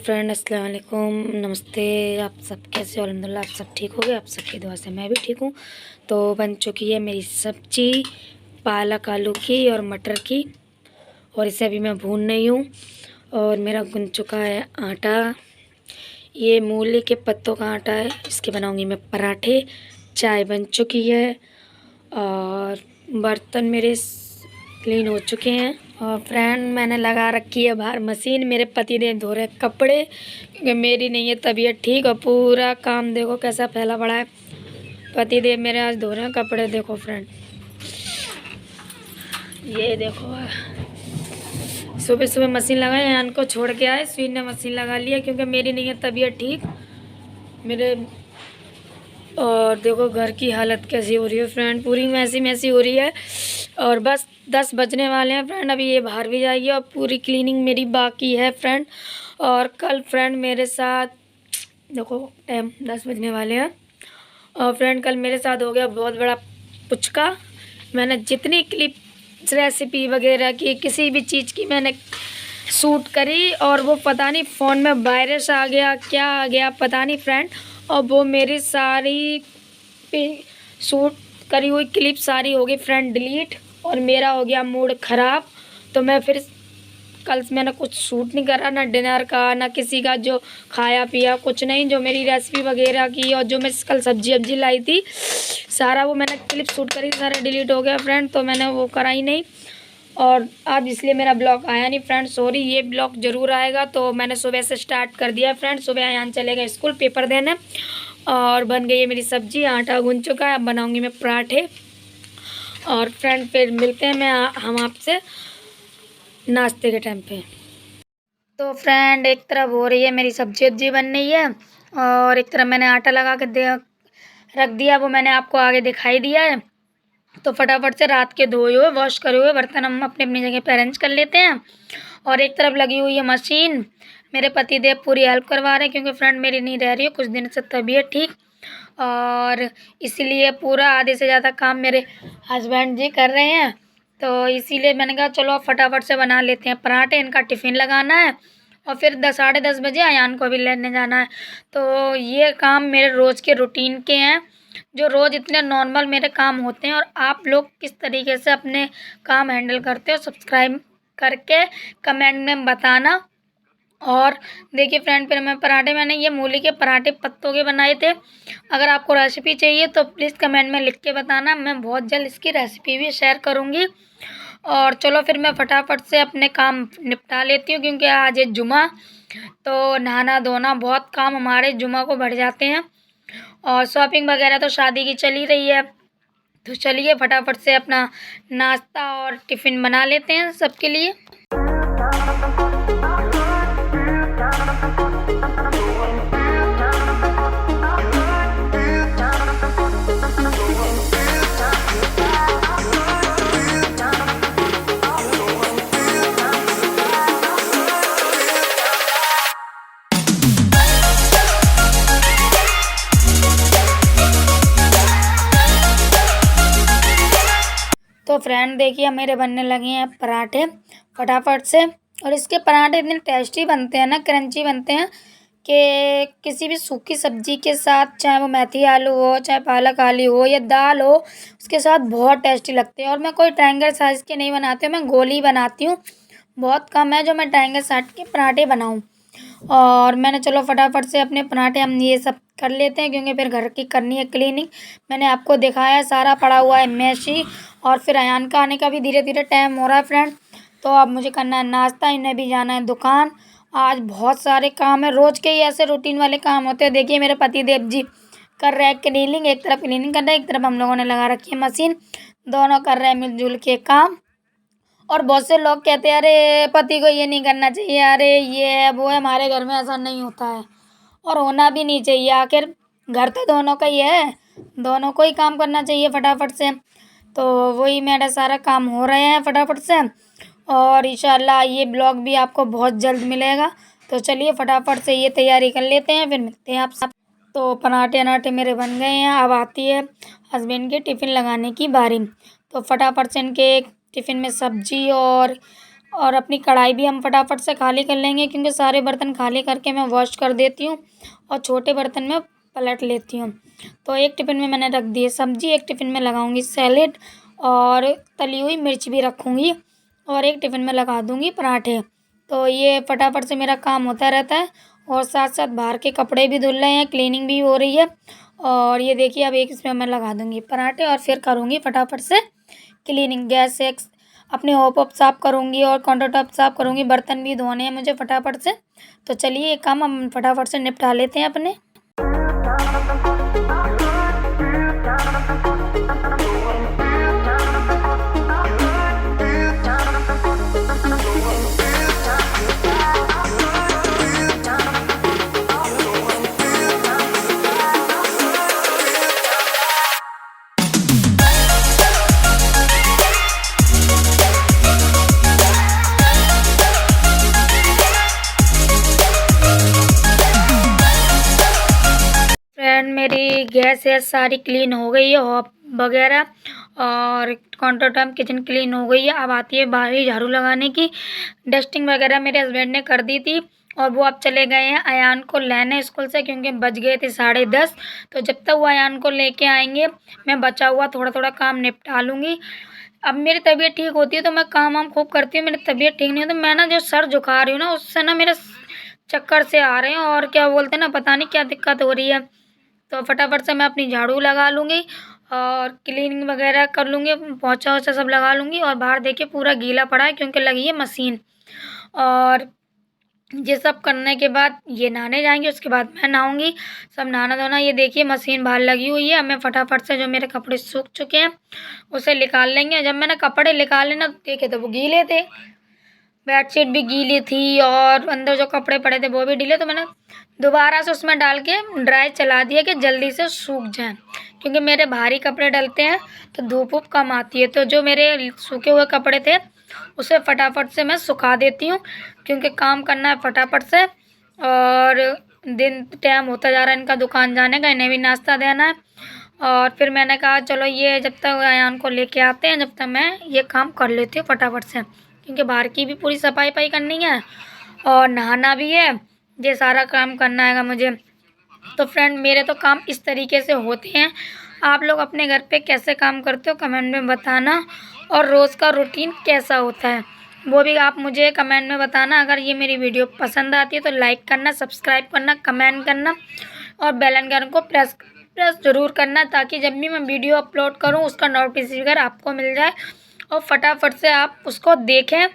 Friend अस्सलाम वालेकुम, नमस्ते। आप सब कैसे हो? अल्हम्दुलिल्लाह आप सब ठीक हो गए। आप सबकी दुआ से मैं भी ठीक हूँ। तो बन चुकी है मेरी सब्जी पालक आलू की और मटर की, और इसे अभी मैं भून रही हूँ। और मेरा गुन चुका है आटा। ये मूली के पत्तों का आटा है, इसके बनाऊँगी मैं पराठे। चाय बन चुकी है और बर्तन मेरे क्लीन हो चुके हैं। और फ्रेंड मैंने लगा रखी है बाहर मशीन, मेरे पति देव धो रहे कपड़े क्योंकि मेरी नहीं है तबीयत ठीक। और पूरा काम देखो कैसा फैला पड़ा है। पति देव मेरे आज धो रहे हैं कपड़े। देखो फ्रेंड, ये देखो सुबह सुबह मशीन लगाए, यान को छोड़ के आए, स्वीन ने मशीन लगा लिया क्योंकि मेरी नहीं है तबीयत ठीक मेरे। और देखो घर की हालत कैसी हो रही है फ्रेंड, पूरी मैसी मैसी हो रही है। और बस 10 बजने वाले हैं फ्रेंड, अभी ये बाहर भी जाएगी और पूरी क्लीनिंग मेरी बाकी है फ्रेंड। और कल फ्रेंड मेरे साथ देखो टाइम 10 बजने वाले हैं। और फ्रेंड कल मेरे साथ हो गया बहुत बड़ा पुचका। मैंने जितनी क्लिप रेसिपी वगैरह की, किसी भी चीज़ की मैंने शूट करी, और वो पता नहीं फ़ोन में वायरस आ गया क्या आ गया पता नहीं फ्रेंड। और वो मेरी सारी शूट करी हुई क्लिप सारी हो गई फ्रेंड डिलीट, और मेरा हो गया मूड ख़राब। तो मैं फिर कल से मैंने कुछ शूट नहीं करा, ना डिनर का ना किसी का जो खाया पिया, कुछ नहीं। जो मेरी रेसिपी वगैरह की और जो मैं कल सब्जी वब्जी लाई थी सारा वो मैंने क्लिप शूट करी, सारा डिलीट हो गया फ्रेंड। तो मैंने वो करा ही नहीं, और आज इसलिए मेरा ब्लॉग आया नहीं फ्रेंड, सॉरी। ये ब्लॉग ज़रूर आएगा। तो मैंने सुबह से स्टार्ट कर दिया फ्रेंड। सुबह अयान चलेगा स्कूल पेपर देने, और बन गई है मेरी सब्जी, आटा गूंज चुका है, अब बनाऊंगी मैं पराठे। और फ्रेंड फिर मिलते हैं हम आपसे नाश्ते के टाइम पे। तो फ्रेंड एक तरफ हो रही है मेरी सब्जी वब्जी बन रही है, और एक तरफ मैंने आटा लगा के रख दिया, वो मैंने आपको आगे दिखाई दिया है। तो फटाफट से रात के धोए हुए वॉश करे हुए बर्तन हम अपनी अपनी जगह पे अरेंज कर लेते हैं। और एक तरफ लगी हुई है मशीन, मेरे पति देव पूरी हेल्प करवा रहे हैं क्योंकि फ्रेंड मेरी नहीं रह रही है कुछ दिन से तबीयत ठीक, और इसीलिए पूरा आधे से ज़्यादा काम मेरे हस्बैंड जी कर रहे हैं। तो इसीलिए मैंने कहा चलो अब फटाफट से बना लेते हैं पराठे, इनका टिफ़िन लगाना है और फिर 10 साढ़े 10 बजे अयान को भी लेने जाना है। तो ये काम मेरे रोज़ के रूटीन के हैं, जो रोज़ इतने नॉर्मल मेरे काम होते हैं। और आप लोग किस तरीके से अपने काम हैंडल करते हो, सब्सक्राइब करके कमेंट में बताना। और देखिए फ्रेंड, फिर मैं पराठे, मैंने ये मूली के पराठे पत्तों के बनाए थे। अगर आपको रेसिपी चाहिए तो प्लीज़ कमेंट में लिख के बताना, मैं बहुत जल्द इसकी रेसिपी भी शेयर करूँगी। और चलो फिर मैं फटाफट से अपने काम निपटा लेती हूँ क्योंकि आज है जुमा, तो नहाना धोना बहुत काम हमारे जुमा को बढ़ जाते हैं। और शॉपिंग वगैरह तो शादी की चली रही है। तो चलिए फटाफट से अपना नाश्ता और टिफ़िन बना लेते हैं सबके लिए। तो फ्रेंड देखिए मेरे बनने लगे हैं पराठे फटाफट से। और इसके पराठे इतने टेस्टी बनते हैं ना, क्रंची बनते हैं कि किसी भी सूखी सब्जी के साथ, चाहे वो मेथी आलू हो, चाहे पालक आलू हो या दाल हो, उसके साथ बहुत टेस्टी लगते हैं। और मैं कोई ट्रायंगल साइज़ के नहीं बनाती हूँ, मैं गोली बनाती हूँ। बहुत कम है जो मैं ट्रायंगल साइज के पराठे बनाऊँ। और मैंने चलो फटाफट से अपने पराठे हम ये सब कर लेते हैं क्योंकि फिर घर की करनी है क्लीनिंग। मैंने आपको दिखाया सारा पड़ा हुआ है मैशी। और फिर अयान का आने का भी धीरे धीरे टाइम हो रहा है फ्रेंड। तो अब मुझे करना है नाश्ता, इन्हें भी जाना है दुकान। आज बहुत सारे काम है, रोज़ के ही ऐसे रूटीन वाले काम होते हैं। देखिए मेरे पति देव जी कर रहे हैं क्लीनिंग, एक तरफ क्लीनिंग कर रहे हैं, एक तरफ हम लोगों ने लगा रखी है मशीन, दोनों कर रहे हैं मिलजुल के काम। और बहुत से लोग कहते हैं अरे पति को ये नहीं करना चाहिए, अरे ये है वो है, हमारे घर में ऐसा नहीं होता है और होना भी नहीं चाहिए। आखिर घर तो दोनों का ही है, दोनों को ही काम करना चाहिए फटाफट से। तो वही मेरा सारा काम हो रहे हैं फटाफट से। और इंशाल्लाह ये ब्लॉग भी आपको बहुत जल्द मिलेगा। तो चलिए फटाफट से ये तैयारी कर लेते हैं, फिर मिलते हैं आप सब। तो पराठे अनाठे मेरे बन गए हैं, अब आती है हस्बैंड के टिफ़िन लगाने की बारी। तो फटाफट से इनके टिफ़िन में सब्जी और और अपनी कढ़ाई भी हम फटाफट से खाली कर लेंगे, क्योंकि सारे बर्तन खाली करके मैं वॉश कर देती हूँ और छोटे बर्तन में पलट लेती हूँ। तो एक टिफ़िन में मैंने रख दी है सब्ज़ी, एक टिफ़िन में लगाऊंगी सैलेड और तली हुई मिर्च भी रखूँगी, और एक टिफ़िन में लगा दूँगी पराठे। तो ये फटाफट से मेरा काम होता रहता है, और साथ साथ बाहर के कपड़े भी धुल रहे हैं, क्लीनिंग भी हो रही है। और ये देखिए अब एक इसमें मैं लगा दूँगी पराठे और फिर करूँगी फटाफट से क्लीनिंग। गैस एक अपने होप ऑप साफ़ करूँगी और काउंटर टॉप साफ़ करूँगी, बर्तन भी धोने हैं मुझे फटाफट से। तो चलिए ये काम हम फटाफट से निपटा लेते हैं अपने। फ्रेंड मेरी गैस है सारी क्लीन हो गई है, हॉब वगैरह और काउंटर टॉप किचन क्लीन हो गई है। अब आती है बाहरी झाड़ू लगाने की। डस्टिंग वगैरह मेरे हस्बैंड ने कर दी थी, और वो अब चले गए हैं अयान को लेने स्कूल से, क्योंकि बज गए थे 10:30। तो जब तक वो अयान को लेके आएंगे मैं बचा हुआ थोड़ा थोड़ा काम निपटा लूँगी। अब मेरी तबीयत ठीक होती है तो मैं काम वाम खूब करती हूँ, मेरी तबीयत ठीक नहीं होती मैं ना जो सर झुका रही हूँ ना, उससे ना मेरे चक्कर से आ रहे हैं, और क्या बोलते हैं ना, पता नहीं क्या दिक्कत हो रही है। तो फटाफट से मैं अपनी झाड़ू लगा लूँगी और क्लीनिंग वगैरह कर लूँगी, पोंछा वोछा सब लगा लूँगी। और बाहर देखिए पूरा गीला पड़ा है क्योंकि लगी है मशीन। और ये सब करने के बाद ये नहाने जाएंगे, उसके बाद मैं नहाऊंगी। सब नहाना धोना, ये देखिए मशीन बाहर लगी हुई है। अब मैं फटाफट से जो मेरे कपड़े सूख चुके हैं उसे निकाल लेंगे। जब मैंने कपड़े निकाले ना देखे तो वो गीले थे, बेडशीट भी गीली थी और अंदर जो कपड़े पड़े थे वो भी गीले। तो मैंने दोबारा से उसमें डाल के ड्राई चला दिया कि जल्दी से सूख जाए, क्योंकि मेरे भारी कपड़े डलते हैं तो धूप वूप कम आती है। तो जो मेरे सूखे हुए कपड़े थे उसे फटाफट से मैं सुखा देती हूँ, क्योंकि काम करना है फटाफट से। और दिन टाइम होता जा रहा है इनका दुकान जाने का, इन्हें भी नाश्ता देना है। और फिर मैंने कहा चलो ये जब तक अयान को लेके आते हैं जब तक मैं ये काम कर लेती हूँ फटाफट से, क्योंकि बाहर की भी पूरी सफाई वफाई करनी है और नहाना भी है, ये सारा काम करना है मुझे। तो फ्रेंड मेरे तो काम इस तरीके से होते हैं। आप लोग अपने घर पे कैसे काम करते हो कमेंट में बताना, और रोज़ का रूटीन कैसा होता है वो भी आप मुझे कमेंट में बताना। अगर ये मेरी वीडियो पसंद आती है तो लाइक करना, सब्सक्राइब करना, कमेंट करना और बेल आइकन को प्रेस ज़रूर करना, ताकि जब भी मैं वीडियो अपलोड करूँ उसका नोटिफिकेशन आपको मिल जाए और फटाफट से आप उसको देखें।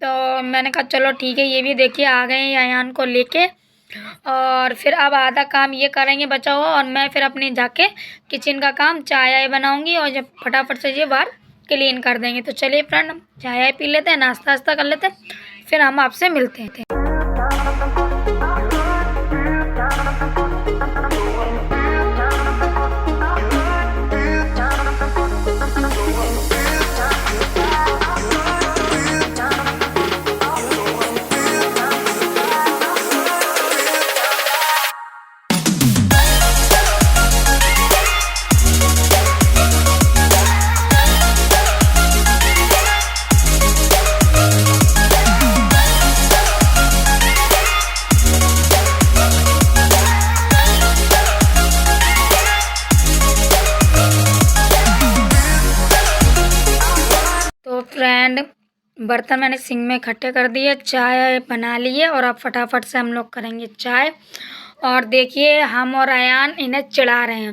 तो मैंने कहा चलो ठीक है, ये भी देखिए आ गए हैं अयान को लेके। और फिर अब आधा काम ये करेंगे बचा हुआ, और मैं फिर अपने जाके किचन का काम चाय आय बनाऊंगी, और जब फटाफट से ये बाहर क्लीन कर देंगे। तो चलिए फ्रेंड हम चाय आय पी लेते हैं, नाश्ता वास्ता कर लेते हैं, फिर हम आपसे मिलते हैं। तो फ्रेंड बर्तन मैंने सिंक में इकट्ठे कर दिए, चाय बना लिए, और अब फटाफट से हम लोग करेंगे चाय। और देखिए हम और अयान इन्हें चिढ़ा रहे हैं,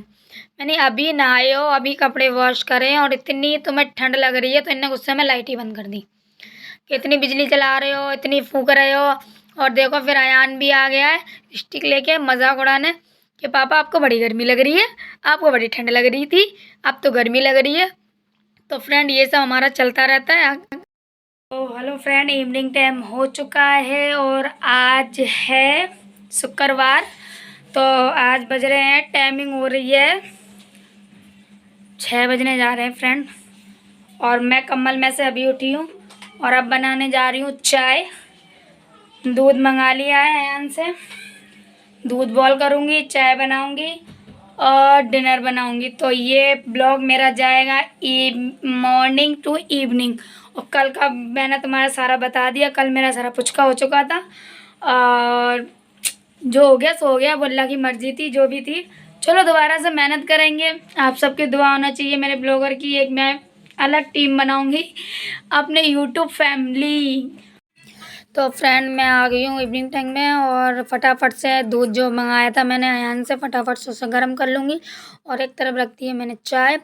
मैंने अभी नहाए हो, अभी कपड़े वॉश करें और इतनी तुम्हें ठंड लग रही है। तो इन्हें गुस्से में लाइट ही बंद कर दी कि इतनी बिजली चला रहे हो, इतनी फूंक रहे हो। और देखो फिर अयान भी आ गया है स्टिक लेके मजाक उड़ाने कि पापा आपको बड़ी गर्मी लग रही है, आपको बड़ी ठंड लग रही थी, अब तो गर्मी लग रही है। तो फ्रेंड ये सब हमारा चलता रहता है। तो हेलो फ्रेंड, इवनिंग टाइम हो चुका है और आज है शुक्रवार। तो आज बज रहे हैं, टाइमिंग हो रही है 6 बजने जा रहे हैं फ्रेंड। और मैं कम्बल में से अभी उठी हूँ और अब बनाने जा रही हूँ चाय। दूध मंगा लिया है अयान से, दूध बॉईल करूँगी, चाय बनाऊँगी और डिनर बनाऊँगी। तो ये ब्लॉग मेरा जाएगा मॉर्निंग टू इवनिंग, और कल का मैंने तुम्हारा सारा बता दिया। कल मेरा सारा पुचका हो चुका था और जो हो गया सो हो गया, वो अल्लाह की मर्जी थी जो भी थी। चलो दोबारा से मेहनत करेंगे। आप सबकी दुआ होना चाहिए मेरे ब्लॉगर की। एक मैं अलग टीम बनाऊंगी अपने यूट्यूब फैमिली। तो फ्रेंड मैं आ गई हूँ इवनिंग टाइम में और फटाफट से दूध जो मंगाया था मैंने अयान से, फटाफट से उसे गर्म कर लूँगी। और एक तरफ रख दी है मैंने चाय।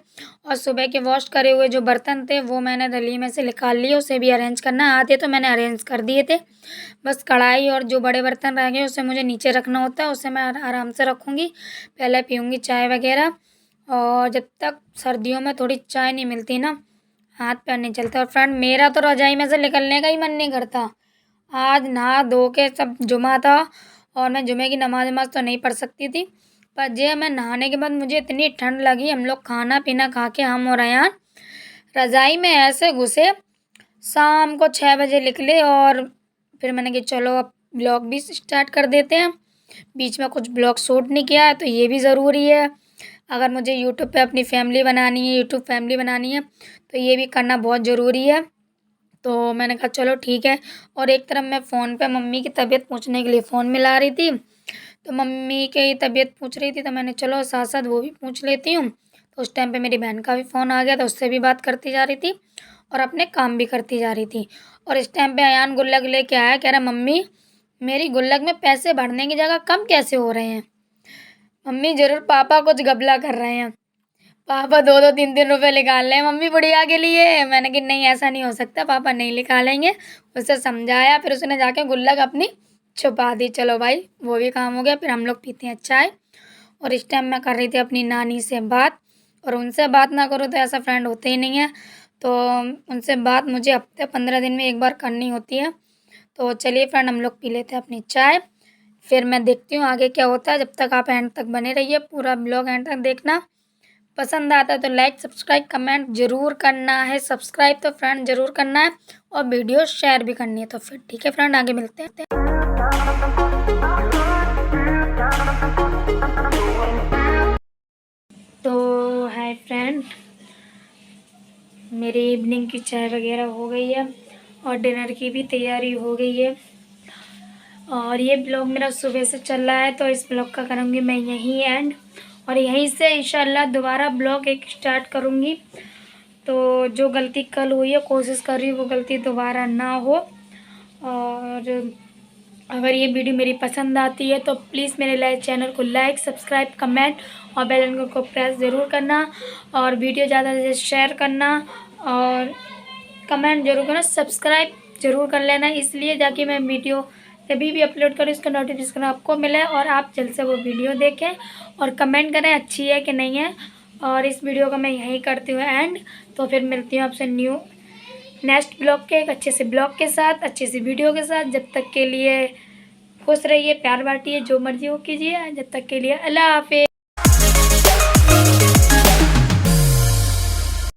और सुबह के वॉश करे हुए जो बर्तन थे वो मैंने दली में से निकाल लिए, उसे भी अरेंज करना आते तो मैंने अरेंज कर दिए थे। बस कढ़ाई और जो बड़े बर्तन रह गए उसे मुझे नीचे रखना होता है, उसे मैं आराम से रखूँगी। पहले पीऊँगी चाय वगैरह। और जब तक सर्दियों में थोड़ी चाय नहीं मिलती ना, हाथ पैर नहीं चलते। और फ्रेंड मेरा तो रजाई में से निकलने का ही मन नहीं करता। आज नहा धो के सब जुमा था और मैं जुमे की नमाज तो नहीं पढ़ सकती थी, पर जे मैं नहाने के बाद मुझे इतनी ठंड लगी। हम लोग खाना पीना खा के हम और अयान रज़ाई में ऐसे घुसे, शाम को 6 बजे निकले। और फिर मैंने कहा चलो अब ब्लॉग भी स्टार्ट कर देते हैं। बीच में कुछ ब्लॉग शूट नहीं किया है तो ये भी ज़रूरी है। अगर मुझे यूट्यूब पे अपनी फैमिली बनानी है, यूट्यूब फैमिली बनानी है, तो ये भी करना बहुत ज़रूरी है। तो मैंने कहा चलो ठीक है। और एक तरफ मैं फ़ोन पे मम्मी की तबीयत पूछने के लिए फ़ोन मिला रही थी, तो मम्मी की तबीयत पूछ रही थी तो मैंने चलो साथ साथ वो भी पूछ लेती हूँ। तो उस टाइम पे मेरी बहन का भी फ़ोन आ गया, तो उससे भी बात करती जा रही थी और अपने काम भी करती जा रही थी। और इस टाइम पे अयान गुल्लक लेके आया, कह रहा मम्मी मेरी गुल्लक में पैसे भरने की जगह कम कैसे हो रहे हैं। मम्मी ज़रूर पापा कुछ घपला कर रहे हैं, पापा 2-2 3-3 रुपए निकाल रहे हैं मम्मी बुढ़िया के लिए। मैंने कि नहीं ऐसा नहीं हो सकता, पापा नहीं निकालेंगे। उसे समझाया, फिर उसने जाके गुल्लक अपनी छुपा दी। चलो भाई वो भी काम हो गया। फिर हम लोग पीते हैं चाय। और इस टाइम मैं कर रही थी अपनी नानी से बात, और उनसे बात ना करूँ तो ऐसा फ्रेंड होते ही नहीं है। तो उनसे बात मुझे हफ्ते 15 दिन में एक बार करनी होती है। तो चलिए फ्रेंड हम लोग पी लेते हैं अपनी चाय, फिर मैं देखती हूँ आगे क्या होता है। जब तक आप एंड तक बने रहिए, पूरा ब्लॉग एंड तक देखना। पसंद आता है तो लाइक सब्सक्राइब कमेंट ज़रूर करना है। सब्सक्राइब तो फ्रेंड ज़रूर करना है और वीडियो शेयर भी करनी है। तो फिर ठीक है फ्रेंड, आगे मिलते हैं। तो हाय फ्रेंड, मेरी इवनिंग की चाय वगैरह हो गई है और डिनर की भी तैयारी हो गई है। और ये ब्लॉग मेरा सुबह से चल रहा है, तो इस ब्लॉग का करूँगी मैं यहीं एंड, और यहीं से इंशाल्लाह दोबारा ब्लॉग एक स्टार्ट करूँगी। तो जो गलती कल हुई है कोशिश कर रही हूँ वो गलती दोबारा ना हो। और अगर ये वीडियो मेरी पसंद आती है तो प्लीज़ मेरे चैनल को लाइक सब्सक्राइब कमेंट और बेल आइकन को प्रेस ज़रूर करना, और वीडियो ज़्यादा से शेयर करना और कमेंट जरूर करना, सब्सक्राइब जरूर कर लेना, इसलिए ताकि मैं वीडियो कभी भी अपलोड करूँ इसका नोटिफिकेशन आपको मिले और आप जल्द से वो वीडियो देखें और कमेंट करें अच्छी है कि नहीं है। और इस वीडियो को मैं यहीं करती हूँ एंड। तो फिर मिलती हूँ आपसे नेक्स्ट ब्लॉग के एक अच्छे से ब्लॉग के साथ, अच्छी सी वीडियो के साथ। जब तक के लिए खुश रहिए, प्यार बांटिए, जो मर्जी हो कीजिए। जब तक के लिए अल्लाह हाफिज़।